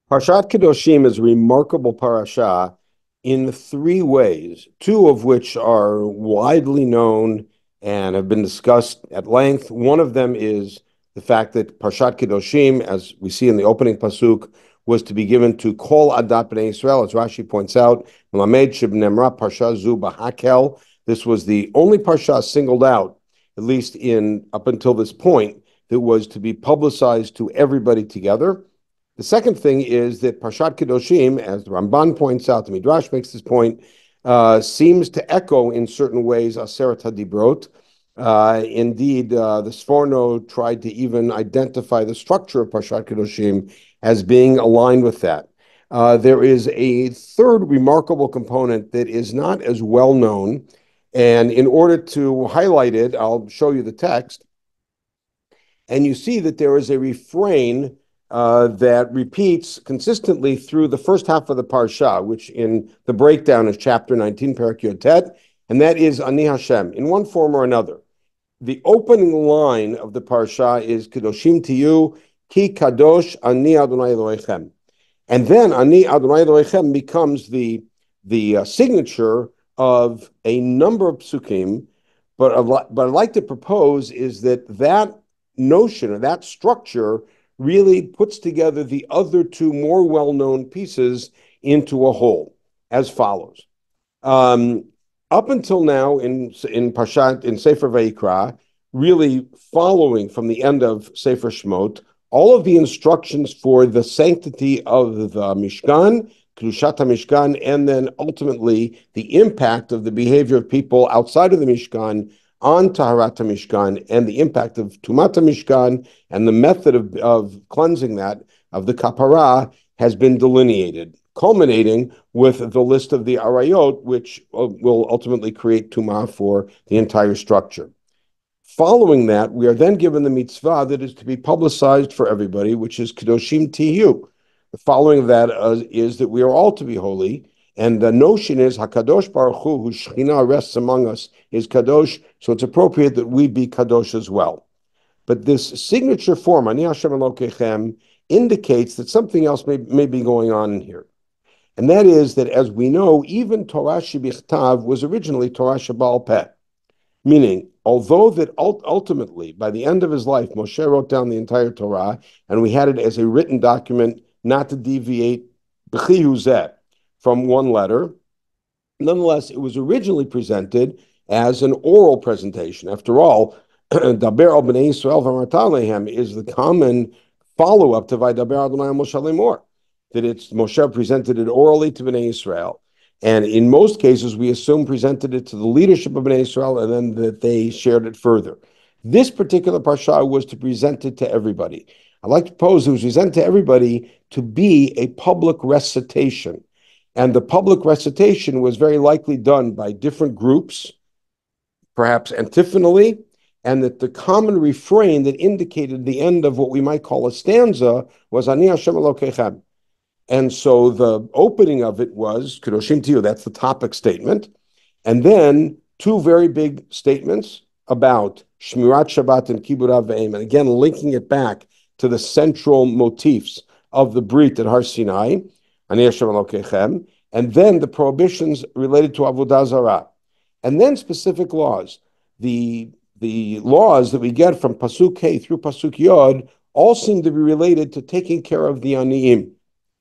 Parashat Kedoshim is a remarkable parasha in three ways, two of which are widely known and have been discussed at length. One of them is the fact that Parashat Kedoshim, as we see in the opening pasuk, was to be given to Kol Adat Bnei Israel, as Rashi points out, Melamed Shebnemra Parsha Zu B'Hakel. This was the only parsha singled out, at least up until this point, that was to be publicized to everybody together. The second thing is that Parashat Kedoshim, as the Ramban points out, the Midrash makes this point, seems to echo in certain ways Aseret HaDibrot. Indeed, the Sforno tried to even identify the structure of Parashat Kedoshim as being aligned with that. There is a third remarkable component that is not as well known, and in order to highlight it, I'll show you the text, and you see that there is a refrain that repeats consistently through the first half of the Parsha, which in the breakdown is chapter 19, Perek Yod Tet, and that is Ani Hashem, in one form or another. The opening line of the Parsha is Kedoshim Tiyu, Ki Kadosh Ani Adonai Elohechem. And then Ani Adonai Elohechem becomes the signature of a number of psukim, but I'd like to propose is that notion or that structure really puts together the other two more well-known pieces into a whole, as follows. Up until now in Parshat, in Sefer Vayikra, really following from the end of Sefer Shmot, all of the instructions for the sanctity of the Mishkan, Kedushat HaMishkan, and then ultimately the impact of the behavior of people outside of the Mishkan on Taharat HaMishkan and the impact of Tumat HaMishkan and the method of cleansing that, of the kapara, has been delineated, culminating with the list of the arayot, which will ultimately create tumah for the entire structure. Following that, we are then given the mitzvah that is to be publicized for everybody, which is Kedoshim Tiyu. The following of that is that we are all to be holy. And the notion is HaKadosh Baruch Hu, whose Shekhinah rests among us, is Kadosh, so it's appropriate that we be Kadosh as well. But this signature form, Ani Hashem Elokechem, indicates that something else may be going on in here. And that is that, as we know, even Torah Shebichtav was originally Torah Sheba'al Peh, meaning, although that ultimately, by the end of his life, Moshe wrote down the entire Torah, and we had it as a written document, not to deviate b'chi huzeh from one letter. Nonetheless, it was originally presented as an oral presentation. After all, Daber al Bnei Yisrael v'amarta alehem is the common follow-up to Vaydaber Adonai Moshe lemor, that it's Moshe presented it orally to Bnei Yisrael. And in most cases, we assume presented it to the leadership of Bnei Yisrael and then that they shared it further. This particular parsha was to present it to everybody. I'd like to propose it was presented to everybody to be a public recitation. And the public recitation was very likely done by different groups, perhaps antiphonally, and that the common refrain that indicated the end of what we might call a stanza was Ani Hashem Elokechem. And so the opening of it was Kedoshim Tiyu, that's the topic statement. And then two very big statements about Shmirat Shabbat and Kibud Avim, and again linking it back to the central motifs of the Brit at Har Sinai, Ani Hashem Elokechem, and then the prohibitions related to Avodah Zarah, and then specific laws. The laws that we get from Pasuk K through Pasuk Yod all seem to be related to taking care of the Ani'im.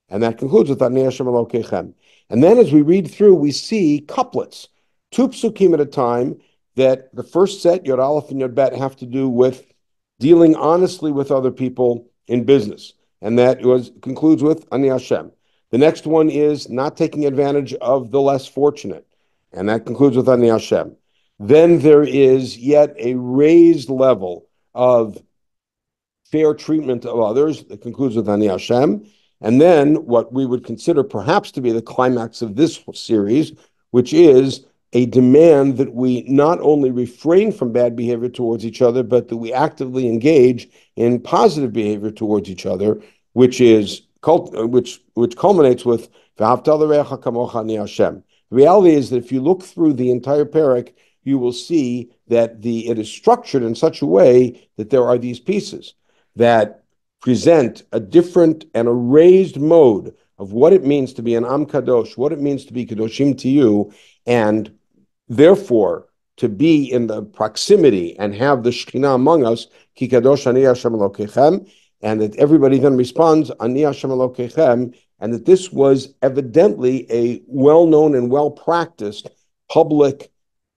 And that concludes with Ani Hashem Elokechem. And then as we read through, we see couplets, two psukim at a time, that the first set, Yod Aleph and Yod Bet, have to do with dealing honestly with other people in business. And that concludes with Ani Hashem. The next one is not taking advantage of the less fortunate. And that concludes with Ani Hashem. Then there is yet a raised level of fair treatment of others that concludes with Ani Hashem. And then what we would consider perhaps to be the climax of this series, which is a demand that we not only refrain from bad behavior towards each other, but that we actively engage in positive behavior towards each other, which culminates with V'ahavta l'reacha kamocha Ani Hashem. The reality is that if you look through the entire parak, you will see that it is structured in such a way that there are these pieces that present a different and a raised mode of what it means to be an Am Kadosh, what it means to be Kedoshim to you, and therefore to be in the proximity and have the Shekhinah among us, Ki Kadosh Ani Hashem Elokechem, and that everybody then responds, Ani Hashem Elokechem, and that this was evidently a well-known and well-practiced public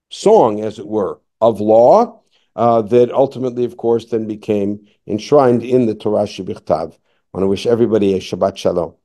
song, as it were, of law, that ultimately, of course, then became enshrined in the Torah Shebichtav. I want to wish everybody a Shabbat Shalom.